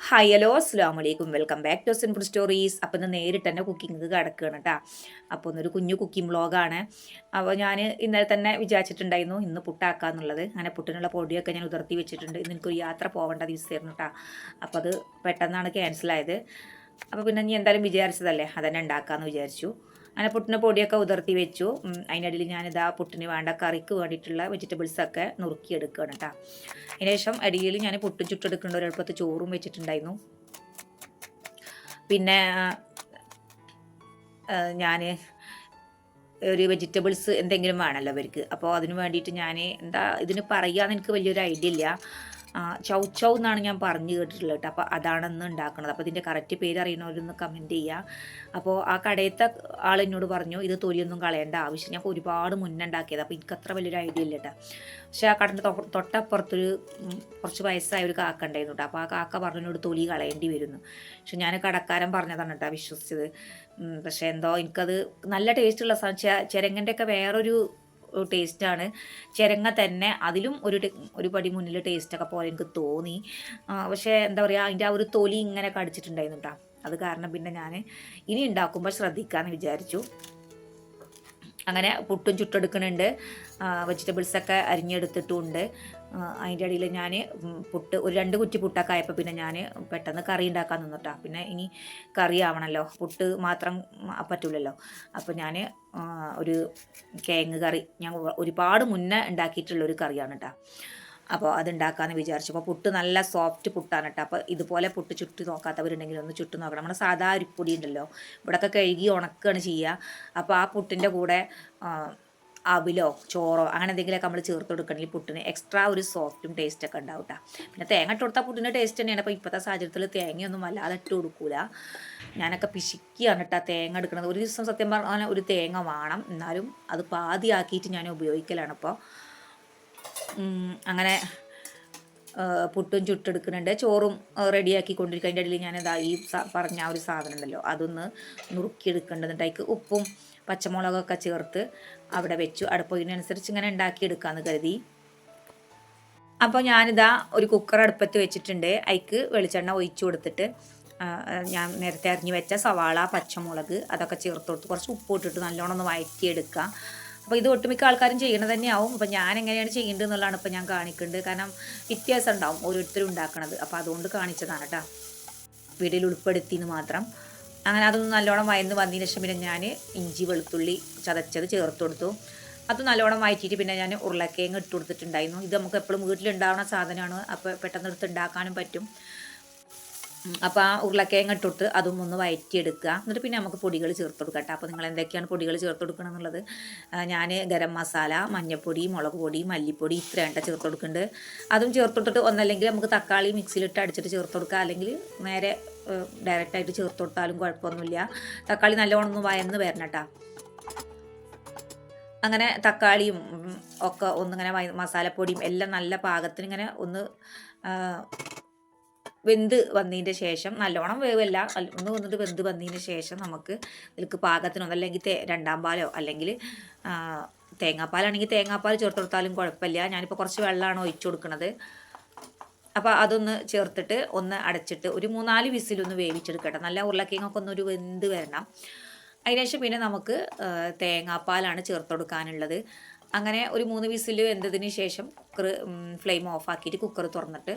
Hi hello അസ്സാം വലൈക്കും welcome back to simple stories. അപ്പോൾ ഇന്ന് നേരിട്ട് തന്നെ കുക്കിംഗ് കിടക്കുകയാണ് കേട്ടോ. അപ്പോൾ ഇന്നൊരു കുഞ്ഞു കുക്കിംഗ് വ്ളോഗാണ്. അപ്പോൾ ഞാൻ ഇന്നലെ തന്നെ വിചാരിച്ചിട്ടുണ്ടായിരുന്നു ഇന്ന് പുട്ടാക്കാന്നുള്ളത്. അങ്ങനെ പുട്ടിനുള്ള പൊടിയൊക്കെ ഞാൻ ഉതിർത്തി വെച്ചിട്ടുണ്ട്. ഇന്ന് എനിക്കൊരു യാത്ര പോകേണ്ട ദിവസമായിരുന്നു കേട്ടോ. അപ്പോൾ അത് പെട്ടെന്നാണ് ക്യാൻസലായത്. അപ്പോൾ പിന്നെ ഇനി എന്തായാലും വിചാരിച്ചതല്ലേ അതന്നെ ഉണ്ടാക്കാമെന്ന് വിചാരിച്ചു. അങ്ങനെ പുട്ടിന് പൊടിയൊക്കെ ഉതിർത്തി വെച്ചു. അതിനിടയിൽ ഞാനിതാ പുട്ടിന് വേണ്ട കറിക്ക് വേണ്ടിയിട്ടുള്ള വെജിറ്റബിൾസൊക്കെ നുറുക്കിയെടുക്കുകയാണ് കേട്ടോ. അതിനുശേഷം അടിയിൽ ഞാൻ പുട്ടും ചുട്ടെടുക്കേണ്ട ഒരു എളുപ്പത്ത് ചോറും വെച്ചിട്ടുണ്ടായിരുന്നു. പിന്നെ ഞാൻ ഒരു വെജിറ്റബിൾസ് എന്തെങ്കിലും വേണമല്ലോ അവർക്ക്. അപ്പോൾ അതിന് വേണ്ടിയിട്ട് ഞാൻ എന്താ ഇതിന് പറയുകയെന്ന് എനിക്ക് വലിയൊരു ഐഡിയ ഇല്ല. ചൗ എന്നാണ് ഞാൻ പറഞ്ഞു കേട്ടിട്ടുള്ളത് കേട്ടോ. അപ്പോൾ അതാണെന്ന് ഉണ്ടാക്കുന്നത്. അപ്പോൾ ഇതിൻ്റെ കറക്റ്റ് പേര് അറിയണവരൊന്ന് കമൻറ്റ് ചെയ്യുക. അപ്പോൾ ആ കടയത്തെ ആൾ എന്നോട് പറഞ്ഞു ഇത് തൊലിയൊന്നും കളയേണ്ട ആവശ്യം. ഞാൻ ഒരുപാട് മുന്നേ ഉണ്ടാക്കിയത്. അപ്പോൾ എനിക്ക് അത്ര വലിയൊരു ഐഡിയ ഇല്ല കേട്ടോ. പക്ഷേ ആ കടൻ്റെ തൊട്ടപ്പുറത്തൊരു കുറച്ച് വയസ്സായ ഒരു കാക്ക ഉണ്ടായിരുന്നു കേട്ടോ. അപ്പോൾ ആ കാക്ക പറഞ്ഞതിനോട് തൊലി കളയേണ്ടി വരുന്നു. പക്ഷെ ഞാൻ കടക്കാരൻ പറഞ്ഞതാണ് കേട്ടോ വിശ്വസിച്ചത്. പക്ഷേ എന്തോ എനിക്കത് നല്ല ടേസ്റ്റുള്ള സാധനം. ചിരങ്ങൻ്റെയൊക്കെ വേറൊരു ടേസ്റ്റാണ്. ചിരങ്ങ തന്നെ അതിലും ഒരു പടി മുന്നിൽ ടേസ്റ്റൊക്കെ പോലെ എനിക്ക് തോന്നി. പക്ഷേ എന്താ പറയുക അതിൻ്റെ ആ ഒരു തൊലി ഇങ്ങനെ കടിച്ചിട്ടുണ്ടായിരുന്നു കേട്ടോ. അത് കാരണം പിന്നെ ഞാൻ ഇനി ഉണ്ടാക്കുമ്പോൾ ശ്രദ്ധിക്കാമെന്ന് വിചാരിച്ചു. അങ്ങനെ പുട്ടും ചുട്ടെടുക്കുന്നുണ്ട്. വെജിറ്റബിൾസൊക്കെ അരിഞ്ഞെടുത്തിട്ടുമുണ്ട്. അതിൻ്റെ ഇടയിൽ ഞാൻ പുട്ട് ഒരു 2 കുറ്റി പുട്ടൊക്കെ ആയപ്പോൾ പിന്നെ ഞാൻ പെട്ടെന്ന് കറി ഉണ്ടാക്കാൻ നിന്നിട്ടാ. പിന്നെ ഇനി കറി ആവണമല്ലോ, പുട്ട് മാത്രം പറ്റില്ലല്ലോ. അപ്പോൾ ഞാൻ ഒരു കിഴങ്ങ് കറി ഞാൻ ഒരുപാട് മുന്നേ ഉണ്ടാക്കിയിട്ടുള്ളൊരു കറിയാണ് കേട്ടോ. അപ്പോൾ അതുണ്ടാക്കാമെന്ന് വിചാരിച്ചു. അപ്പോൾ പുട്ട് നല്ല സോഫ്റ്റ് പുട്ടാണ് കേട്ടോ. അപ്പോൾ ഇതുപോലെ പുട്ട് ചുട്ടി നോക്കാത്തവരുണ്ടെങ്കിൽ ഒന്ന് ചുട്ട് നോക്കണം. നമ്മുടെ സാധാ അരിപ്പൊടി ഉണ്ടല്ലോ, ഇവിടെയൊക്കെ കഴുകി ഉണക്കുകയാണ് ചെയ്യുക. അപ്പോൾ ആ പുട്ടിൻ്റെ കൂടെ അവിലോ ചോറോ അങ്ങനെ എന്തെങ്കിലുമൊക്കെ നമ്മൾ ചേർത്ത് കൊടുക്കണമെങ്കിൽ പുട്ടിന് എക്സ്ട്രാ ഒരു സോഫ്റ്റും ടേസ്റ്റൊക്കെ ഉണ്ടാവും കേട്ടോ. പിന്നെ തേങ്ങ ഇട്ട് കൊടുത്താൽ പുട്ടിൻ്റെ ടേസ്റ്റ് തന്നെയാണ്. അപ്പോൾ ഇപ്പോഴത്തെ സാഹചര്യത്തിൽ തേങ്ങയൊന്നും വല്ലാതെ ഇട്ട് കൊടുക്കില്ല. ഞാനൊക്കെ പിശിക്കുകയാണ് കേട്ടോ തേങ്ങ എടുക്കുന്നത്. ഒരു ദിവസം സത്യം പറഞ്ഞാൽ ഒരു തേങ്ങ വേണം. എന്നാലും അത് പാതിയാക്കിയിട്ട് ഞാൻ ഉപയോഗിക്കലാണ്. അപ്പോൾ അങ്ങനെ പുട്ടും ചുട്ടെടുക്കുന്നുണ്ട്. ചോറും റെഡിയാക്കിക്കൊണ്ടിരിക്കുക. അതിൻ്റെ ഇടയിൽ ഞാനിതാ ഈ പറഞ്ഞ ആ ഒരു സാധനം ഉണ്ടല്ലോ അതൊന്ന് നുറുക്കിയെടുക്കേണ്ടതുണ്ട്. അതിക്ക് ഉപ്പും പച്ചമുളകൊക്കെ ചേർത്ത് അവിടെ വെച്ചു. അടുപ്പതിനനുസരിച്ച് ഇങ്ങനെ ഉണ്ടാക്കിയെടുക്കാമെന്ന് കരുതി. അപ്പോൾ ഞാനിതാ ഒരു കുക്കർ അടുപ്പത്ത് വെച്ചിട്ടുണ്ട്. അതിക്ക് വെളിച്ചെണ്ണ ഒഴിച്ചു കൊടുത്തിട്ട് ഞാൻ നേരത്തെ അരിഞ്ഞ് വെച്ച സവാള പച്ചമുളക് അതൊക്കെ ചേർത്ത് കൊടുത്ത് കുറച്ച് ഉപ്പ് ഇട്ടിട്ട് നല്ലോണം ഒന്ന് വഴറ്റിയെടുക്കുക. അപ്പോൾ ഇത് ഒട്ടുമിക്ക ആൾക്കാരും ചെയ്യണത് തന്നെയാവും. അപ്പോൾ ഞാൻ എങ്ങനെയാണ് ചെയ്യേണ്ടത് എന്നുള്ളതാണ് ഇപ്പോൾ ഞാൻ കാണിക്കേണ്ടത്. കാരണം വ്യത്യാസം ഉണ്ടാവും ഓരോരുത്തരും ഉണ്ടാക്കണത്. അപ്പോൾ അതുകൊണ്ട് കാണിച്ചതാണ് കേട്ടോ, വീഡിയോയിൽ ഉൾപ്പെടുത്തിയെന്ന് മാത്രം. അങ്ങനെ അതൊന്ന് നല്ലോണം വയന്ന് വന്നതിന് ശേഷം പിന്നെ ഞാൻ ഇഞ്ചി വെളുത്തുള്ളി ചതച്ചത് ചേർത്ത് കൊടുത്തു. അത് നല്ലോണം വഴറ്റിയിട്ട് പിന്നെ ഞാൻ ഉരുളക്കിഴങ്ങ് ഇട്ട് കൊടുത്തിട്ടുണ്ടായിരുന്നു. ഇത് നമുക്ക് എപ്പോഴും വീട്ടിലുണ്ടാവുന്ന സാധനമാണ്. അപ്പോൾ പെട്ടെന്ന് എടുത്ത് ഉണ്ടാക്കാനും പറ്റും. അപ്പോൾ ആ ഉരുളക്കിഴങ്ങ് ഇട്ടിട്ട് അതും ഒന്ന് വഴറ്റിയെടുക്കുക. എന്നിട്ട് പിന്നെ നമുക്ക് പൊടികൾ ചേർത്ത് കൊടുക്കാം കേട്ടോ. അപ്പോൾ നിങ്ങൾ എന്തൊക്കെയാണ് പൊടികൾ ചേർത്ത് കൊടുക്കണം എന്നുള്ളത് ഞാൻ ഗരം മസാല, മഞ്ഞൾപ്പൊടി, മുളക് പൊടി, മല്ലിപ്പൊടി ഇത്രയാണ് ചേർത്ത് കൊടുക്കുന്നുണ്ട്. അതും ചേർത്ത് കൊടുത്തിട്ട് ഒന്നല്ലെങ്കിൽ നമുക്ക് തക്കാളി മിക്സിയിലിട്ട് അടിച്ചിട്ട് ചേർത്ത് കൊടുക്കുക, അല്ലെങ്കിൽ നേരെ ഡയറക്റ്റായിട്ട് ചേർത്ത് കൊടുത്താലും കുഴപ്പമൊന്നുമില്ല. തക്കാളി നല്ലോണം ഒന്ന് വയന്ന് വരണം കേട്ടോ. അങ്ങനെ തക്കാളിയും ഒക്കെ ഒന്നിങ്ങനെ മസാലപ്പൊടിയും എല്ലാം നല്ല പാകത്തിന് ഇങ്ങനെ ഒന്ന് വെന്ത് വന്നതിൻ്റെ ശേഷം, നല്ലോണം വേവല്ല ഒന്ന് വന്നിട്ട് വെന്ത് വന്നതിന് ശേഷം നമുക്ക് ഇതിലേക്ക് പാകത്തിനൊന്നും അല്ലെങ്കിൽ രണ്ടാം പാലോ അല്ലെങ്കിൽ തേങ്ങാപ്പാലാണെങ്കിൽ തേങ്ങാപ്പാൽ ചേർത്ത് കൊടുത്താലും കുഴപ്പമില്ല. ഞാനിപ്പോൾ കുറച്ച് വെള്ളമാണ് ഒഴിച്ചു കൊടുക്കുന്നത്. അപ്പോൾ അതൊന്ന് ചേർത്തിട്ട് ഒന്ന് അടച്ചിട്ട് ഒരു 3-4 വിസിലൊന്ന് വേവിച്ചെടുക്കട്ടെ. നല്ല ഉരുളക്കിഴങ്ങൊക്കെ ഒന്നൊരു വെന്ത് വരണം. അതിനുശേഷം പിന്നെ നമുക്ക് തേങ്ങാപ്പാലാണ് ചേർത്ത് കൊടുക്കാനുള്ളത്. അങ്ങനെ ഒരു 3 വിസിൽ വെന്തതിന് ശേഷം കുക്കർ ഫ്ലെയിം ഓഫാക്കിയിട്ട് കുക്കർ തുറന്നിട്ട്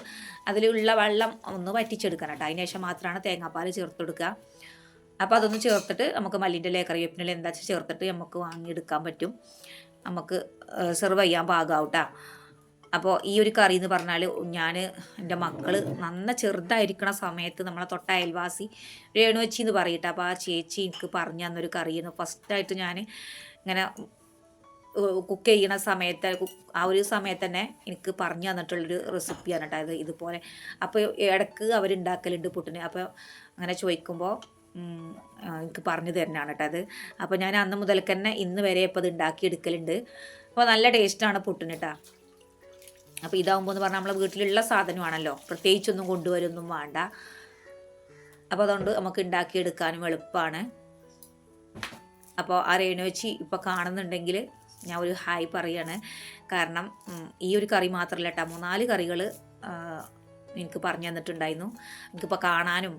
അതിലുള്ള വെള്ളം ഒന്ന് വറ്റിച്ചെടുക്കണം കേട്ടോ. അതിന് ശേഷം മാത്രമാണ് തേങ്ങാപ്പാൽ ചേർത്ത് കൊടുക്കുക. അപ്പോൾ അതൊന്ന് ചേർത്തിട്ട് നമുക്ക് മല്ലിൻ്റെ ഇല കറിവേപ്പിൻ്റെ എന്താ വെച്ചാൽ ചേർത്തിട്ട് നമുക്ക് വാങ്ങിയെടുക്കാൻ പറ്റും. നമുക്ക് സെർവ് ചെയ്യാൻ പാകാവും കേട്ടോ. അപ്പോൾ ഈ ഒരു കറി എന്ന് പറഞ്ഞാൽ ഞാൻ എൻ്റെ മക്കൾ നന്ന ചെറുതായിരിക്കണ സമയത്ത് നമ്മളെ തൊട്ട അയൽവാസി രേണുവച്ചി എന്ന് പറയട്ടെ. അപ്പോൾ ആ ചേച്ചി എനിക്ക് പറഞ്ഞു തന്നൊരു കറിയെന്ന് ഫസ്റ്റായിട്ട് ഞാൻ ഇങ്ങനെ കുക്ക് ചെയ്യണ സമയത്ത് ആ ഒരു സമയത്ത് തന്നെ എനിക്ക് പറഞ്ഞു തന്നിട്ടുള്ളൊരു റെസിപ്പിയാണ് കേട്ടോ ഇത്. ഇതുപോലെ അപ്പോൾ ഇടയ്ക്ക് അവരുണ്ടാക്കലുണ്ട് പുട്ടിന്. അപ്പോൾ അങ്ങനെ ചോദിക്കുമ്പോൾ എനിക്ക് പറഞ്ഞു തരുന്നതാണ് കേട്ടോ അത്. അപ്പോൾ ഞാൻ അന്ന് മുതൽക്ക് തന്നെ ഇന്ന് വരെ ഇപ്പോൾ അത് ഉണ്ടാക്കിയെടുക്കലുണ്ട്. അപ്പോൾ നല്ല ടേസ്റ്റാണ് പുട്ടിന് കേട്ടോ. അപ്പോൾ ഇതാകുമ്പോൾ എന്ന് പറഞ്ഞാൽ നമ്മളെ വീട്ടിലുള്ള സാധനമാണല്ലോ, പ്രത്യേകിച്ചൊന്നും കൊണ്ടുവരൊന്നും വേണ്ട. അപ്പോൾ അതുകൊണ്ട് നമുക്ക് ഉണ്ടാക്കിയെടുക്കാനും എളുപ്പമാണ്. അപ്പോൾ ആ രേണുവച്ചി ഇപ്പോൾ കാണുന്നുണ്ടെങ്കിൽ ഞാൻ ഒരു ഹായ് പറയാണ്. കാരണം ഈ ഒരു കറി മാത്രമല്ല കേട്ടോ, 3-4 കറികൾ എനിക്ക് പറഞ്ഞു തന്നിട്ടുണ്ടായിരുന്നു. എനിക്കിപ്പോൾ കാണാനും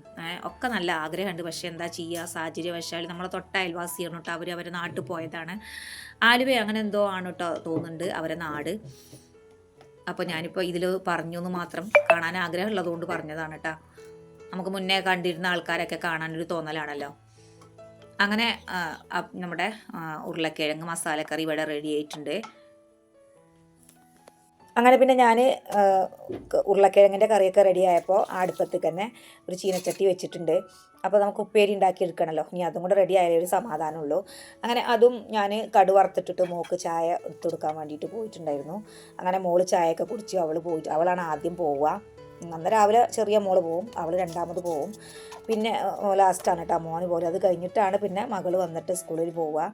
ഒക്കെ നല്ല ആഗ്രഹമുണ്ട്. പക്ഷേ എന്താ ചെയ്യുക, സാഹചര്യവശാൽ നമ്മളെ തൊട്ട അയൽവാസിയാണ് കേട്ടോ. അവരെ നാട്ടിൽ പോയതാണ്. ആലുവ അങ്ങനെ എന്തോ ആണ് കേട്ടോ തോന്നുന്നുണ്ട് അവരെ നാട്. അപ്പോൾ ഞാനിപ്പോൾ ഇതിൽ പറഞ്ഞു എന്ന് മാത്രം, കാണാൻ ആഗ്രഹമുള്ളതുകൊണ്ട് പറഞ്ഞതാണ് കേട്ടോ. നമുക്ക് മുന്നേ കണ്ടിരുന്ന ആൾക്കാരൊക്കെ കാണാനൊരു തോന്നലാണല്ലോ. അങ്ങനെ നമ്മുടെ ഉരുളക്കിഴങ്ങ് മസാലക്കറി ഇവിടെ റെഡി ആയിട്ടുണ്ട്. അങ്ങനെ പിന്നെ ഞാൻ ഉരുളക്കിഴങ്ങിൻ്റെ കറിയൊക്കെ റെഡി ആയപ്പോൾ അടുപ്പത്തേക്ക് തന്നെ ഒരു ചീനച്ചട്ടി വെച്ചിട്ടുണ്ട്. അപ്പോൾ നമുക്ക് ഉപ്പേരി ഉണ്ടാക്കിയെടുക്കണമല്ലോ. ഇനി അതും കൂടെ റെഡി ആയാലേ ഒരു സമാധാനമുള്ളൂ. അങ്ങനെ അതും ഞാൻ കടു വറുത്തിട്ടിട്ട് മോൾക്ക് ചായ എടുത്തു കൊടുക്കാൻ വേണ്ടിയിട്ട് പോയിട്ടുണ്ടായിരുന്നു. അങ്ങനെ മോള് ചായയൊക്കെ കുടിച്ച് അവളാണ് ആദ്യം പോവുക. അന്ന് രാവിലെ ചെറിയ മോള് പോവും, അവൾ രണ്ടാമത് പോവും. പിന്നെ ലാസ്റ്റാണ് കേട്ടോ മോന് പോലെ. അത് കഴിഞ്ഞിട്ടാണ് പിന്നെ മകൾ വന്നിട്ട് സ്കൂളിൽ പോവുക.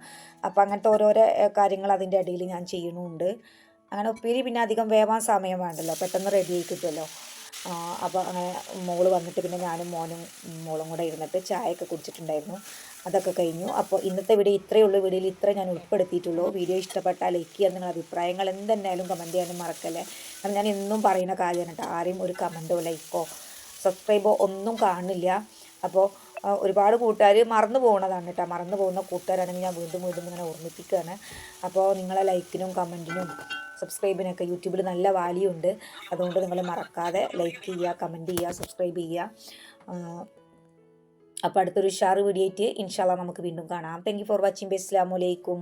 അപ്പോൾ അങ്ങനത്തെ ഓരോരോ കാര്യങ്ങൾ അതിൻ്റെ ഇടയിൽ ഞാൻ ചെയ്യണമുണ്ട്. അങ്ങനെ ഉപ്പേരി പിന്നെ അധികം വേവാൻ സമയം വേണ്ടല്ലോ, പെട്ടെന്ന് റെഡി ആയി കിട്ടുമല്ലോ. അപ്പോൾ അങ്ങനെ മോള് വന്നിട്ട് പിന്നെ ഞാനും മോളും കൂടെ ഇരുന്നിട്ട് ചായയൊക്കെ കുടിച്ചിട്ടുണ്ടായിരുന്നു. അതൊക്കെ കഴിഞ്ഞു. അപ്പോൾ ഇന്നത്തെ വീഡിയോ ഇത്രയേ ഉള്ളൂ. വീഡിയോയിൽ ഇത്ര ഞാൻ ഉൾപ്പെടുത്തിയിട്ടുള്ളൂ. വീഡിയോ ഇഷ്ടപ്പെട്ടാൽ ലൈക്ക് ചെയ്യാൻ, നിങ്ങളുടെ അഭിപ്രായങ്ങൾ എന്തെന്നായാലും കമൻറ്റ് ചെയ്യാനും മറക്കല്ലേ. കാരണം ഞാൻ എന്നും പറയുന്ന കാര്യമാണ് കേട്ടോ. ആരെയും ഒരു കമൻറ്റോ ലൈക്കോ സബ്സ്ക്രൈബോ ഒന്നും കാണില്ല. അപ്പോൾ ഒരുപാട് കൂട്ടുകാർ മറന്നു പോകുന്നതാണ് കേട്ടോ. മറന്നു പോകുന്ന കൂട്ടുകാരാണെങ്കിൽ ഞാൻ വീണ്ടും ഇങ്ങനെ ഓർമ്മിപ്പിക്കുകയാണ്. അപ്പോൾ നിങ്ങളെ ലൈക്കിനും കമൻറ്റിനും സബ്സ്ക്രൈബിനൊക്കെ യൂട്യൂബിൽ നല്ല വാല്യൂ ഉണ്ട്. അതുകൊണ്ട് നിങ്ങൾ മറക്കാതെ ലൈക്ക് ചെയ്യുക, കമൻറ്റ് ചെയ്യുക, സബ്സ്ക്രൈബ് ചെയ്യുക. അപ്പോൾ അടുത്തൊരു ഉഷാറ് വീഡിയോ ആയിട്ട് ഇൻഷാ അല്ലാഹ് നമുക്ക് വീണ്ടും കാണാം. Thank you for watching. അസ്സലാമു അലൈക്കും.